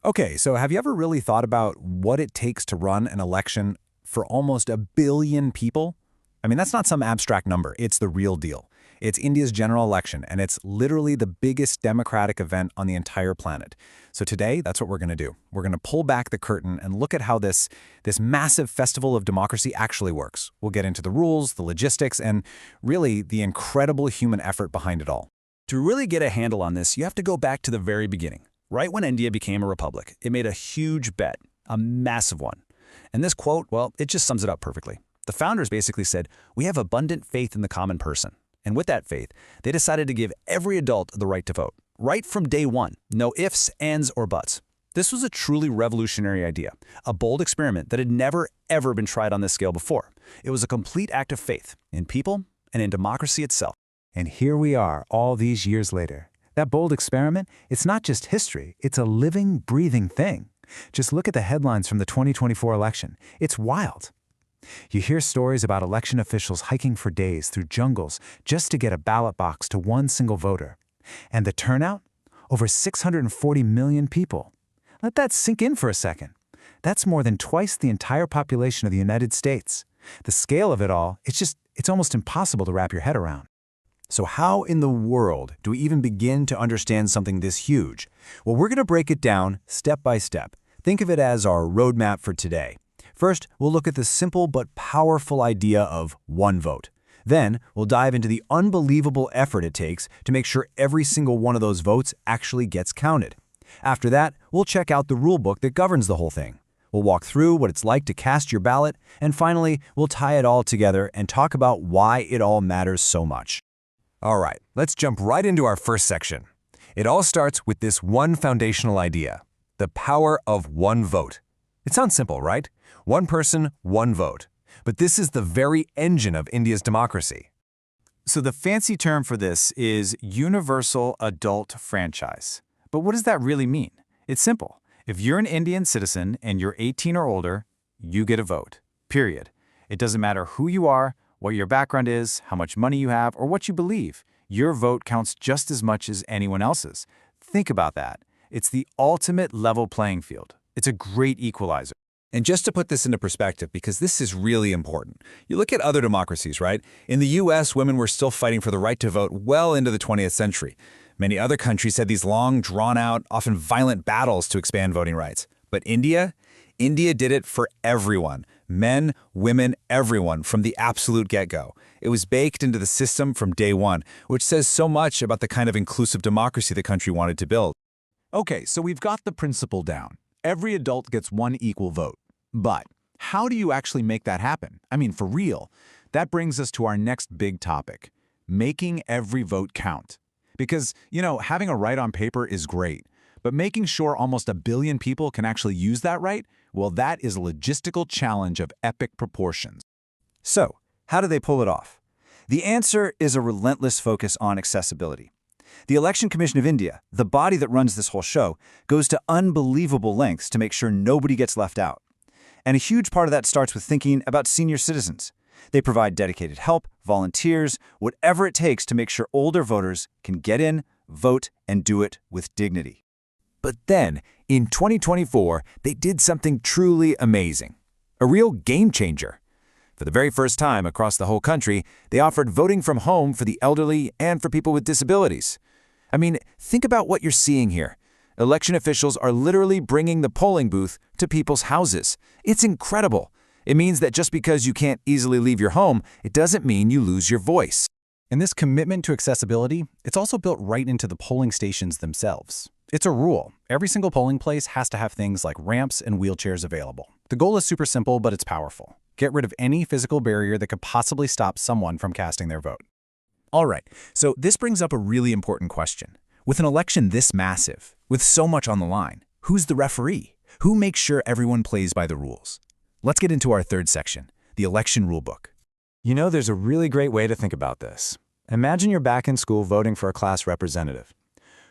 Okay, so have you ever really thought about what it takes to run an election for almost a billion people? I mean, that's not some abstract number. It's the real deal. It's India's general election, and it's literally the biggest democratic event on the entire planet. So today, that's what we're going to do. We're going to pull back the curtain and look at how this massive festival of democracy actually works. We'll get into the rules, the logistics, and really the incredible human effort behind it all. To really get a handle on this, you have to go back to the very beginning. Right when India became a republic, it made a huge bet, a massive one. And this quote, well, it just sums it up perfectly. The founders basically said, "We have abundant faith in the common person." And with that faith, they decided to give every adult the right to vote, right from day one. No ifs, ands, or buts. This was a truly revolutionary idea, a bold experiment that had never, ever been tried on this scale before. It was a complete act of faith in people and in democracy itself. And here we are, all these years later. That bold experiment, it's not just history, it's a living, breathing thing. Just look at the headlines from the 2024 election. It's wild. You hear stories about election officials hiking for days through jungles just to get a ballot box to one single voter. And the turnout? Over 640 million people. Let that sink in for a second. That's more than twice the entire population of the United States. The scale of it all, it's almost impossible to wrap your head around. So how in the world do we even begin to understand something this huge? Well, we're going to break it down step by step. Think of it as our roadmap for today. First, we'll look at the simple but powerful idea of one vote. Then, we'll dive into the unbelievable effort it takes to make sure every single one of those votes actually gets counted. After that, we'll check out the rulebook that governs the whole thing. We'll walk through what it's like to cast your ballot, and finally, we'll tie it all together and talk about why it all matters so much. All right, let's jump right into our first section. It all starts with this one foundational idea, the power of one vote. It sounds simple, right? One person, one vote. But this is the very engine of India's democracy. So the fancy term for this is universal adult franchise. But what does that really mean? It's simple. If you're an Indian citizen and you're 18 or older, you get a vote, period. It doesn't matter who you are, what your background is, how much money you have, or what you believe. Your vote counts just as much as anyone else's. Think about that. It's the ultimate level playing field. It's a great equalizer. And just to put this into perspective, because this is really important, you look at other democracies, right? In the US, women were still fighting for the right to vote well into the 20th century. Many other countries had these long, drawn-out, often violent battles to expand voting rights. But India did it for everyone. Men, women, everyone from the absolute get-go. It was baked into the system from day one, which says so much about the kind of inclusive democracy the country wanted to build. Okay, so we've got the principle down. Every adult gets one equal vote. But how do you actually make that happen? I mean, for real. That brings us to our next big topic, making every vote count. Because, having a right on paper is great, but making sure almost a billion people can actually use that right, well, that is a logistical challenge of epic proportions. So, how do they pull it off? The answer is a relentless focus on accessibility. The Election Commission of India, the body that runs this whole show, goes to unbelievable lengths to make sure nobody gets left out. And a huge part of that starts with thinking about senior citizens. They provide dedicated help, volunteers, whatever it takes to make sure older voters can get in, vote, and do it with dignity. But then, in 2024, they did something truly amazing. A real game changer. For the very first time across the whole country, they offered voting from home for the elderly and for people with disabilities. I mean, think about what you're seeing here. Election officials are literally bringing the polling booth to people's houses. It's incredible. It means that just because you can't easily leave your home, it doesn't mean you lose your voice. And this commitment to accessibility, it's also built right into the polling stations themselves. It's a rule. Every single polling place has to have things like ramps and wheelchairs available. The goal is super simple, but it's powerful. Get rid of any physical barrier that could possibly stop someone from casting their vote. All right, so this brings up a really important question. With an election this massive, with so much on the line, who's the referee? Who makes sure everyone plays by the rules? Let's get into our third section, the election rulebook. There's a really great way to think about this. Imagine you're back in school voting for a class representative.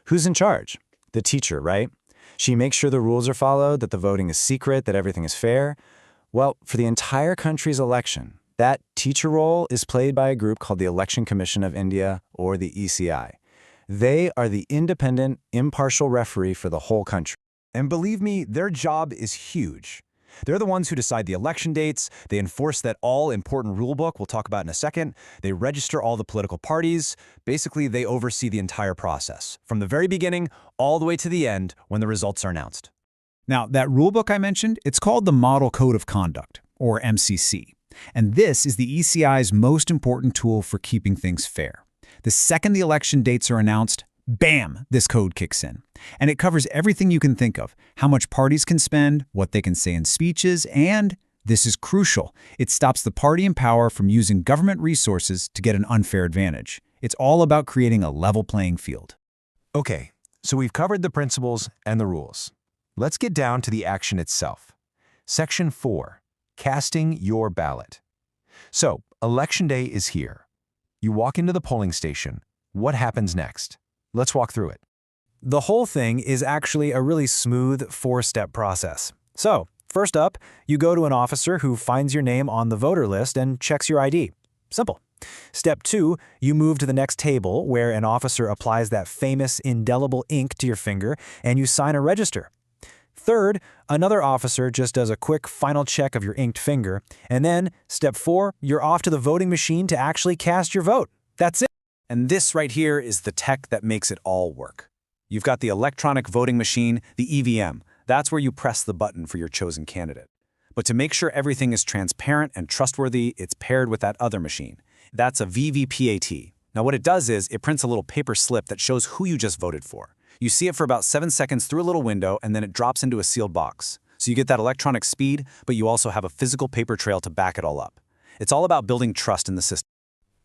Who's in charge? The teacher, right? She makes sure the rules are followed, that the voting is secret, that everything is fair. Well, for the entire country's election, that teacher role is played by a group called the Election Commission of India, or the ECI. They are the independent, impartial referee for the whole country. And believe me, their job is huge. They're the ones who decide the election dates, they enforce that all-important rulebook we'll talk about in a second, they register all the political parties. Basically, they oversee the entire process, from the very beginning all the way to the end when the results are announced. Now, that rulebook I mentioned, it's called the Model Code of Conduct, or MCC. And this is the ECI's most important tool for keeping things fair. The second the election dates are announced, bam, this code kicks in. And it covers everything you can think of, how much parties can spend, what they can say in speeches, and, this is crucial, it stops the party in power from using government resources to get an unfair advantage. It's all about creating a level playing field. Okay, so we've covered the principles and the rules. Let's get down to the action itself. Section 4, casting your ballot. So, Election Day is here. You walk into the polling station. What happens next? Let's walk through it. The whole thing is actually a really smooth four-step process. So, first up, you go to an officer who finds your name on the voter list and checks your ID. Simple. Step 2, you move to the next table where an officer applies that famous indelible ink to your finger and you sign or register. Third, another officer just does a quick final check of your inked finger, and then, step 4, you're off to the voting machine to actually cast your vote. That's it. And this right here is the tech that makes it all work. You've got the electronic voting machine, the EVM. That's where you press the button for your chosen candidate. But to make sure everything is transparent and trustworthy, it's paired with that other machine. That's a VVPAT. Now what it does is it prints a little paper slip that shows who you just voted for. You see it for about 7 seconds through a little window, and then it drops into a sealed box. So you get that electronic speed, but you also have a physical paper trail to back it all up. It's all about building trust in the system.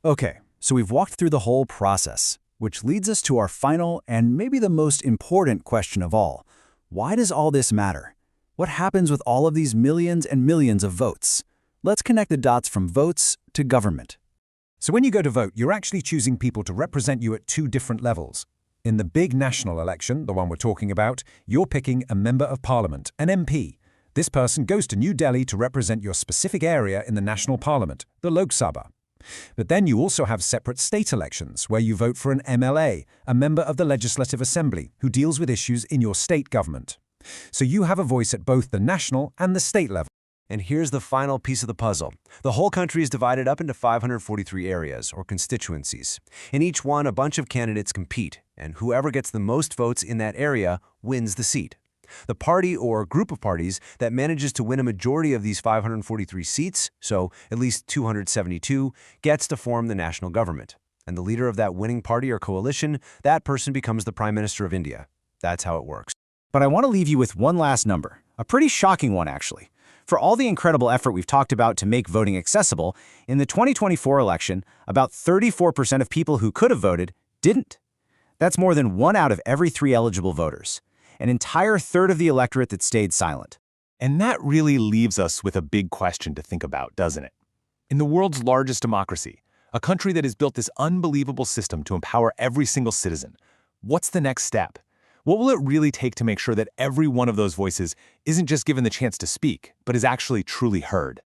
Okay, so we've walked through the whole process, which leads us to our final and maybe the most important question of all. Why does all this matter? What happens with all of these millions and millions of votes? Let's connect the dots from votes to government. So when you go to vote, you're actually choosing people to represent you at 2 different levels. In the big national election, the one we're talking about, you're picking a member of parliament, an MP. This person goes to New Delhi to represent your specific area in the national parliament, the Lok Sabha. But then you also have separate state elections where you vote for an MLA, a member of the Legislative Assembly, who deals with issues in your state government. So you have a voice at both the national and the state level. And here's the final piece of the puzzle. The whole country is divided up into 543 areas, or constituencies. In each one, a bunch of candidates compete, and whoever gets the most votes in that area wins the seat. The party or group of parties that manages to win a majority of these 543 seats, so at least 272, gets to form the national government. And the leader of that winning party or coalition, that person becomes the Prime Minister of India. That's how it works. But I want to leave you with one last number, a pretty shocking one actually. For all the incredible effort we've talked about to make voting accessible, in the 2024 election, about 34% of people who could have voted didn't. That's more than 1 out of every 3 eligible voters. An entire third of the electorate that stayed silent. And that really leaves us with a big question to think about, doesn't it? In the world's largest democracy, a country that has built this unbelievable system to empower every single citizen, what's the next step? What will it really take to make sure that every one of those voices isn't just given the chance to speak, but is actually truly heard?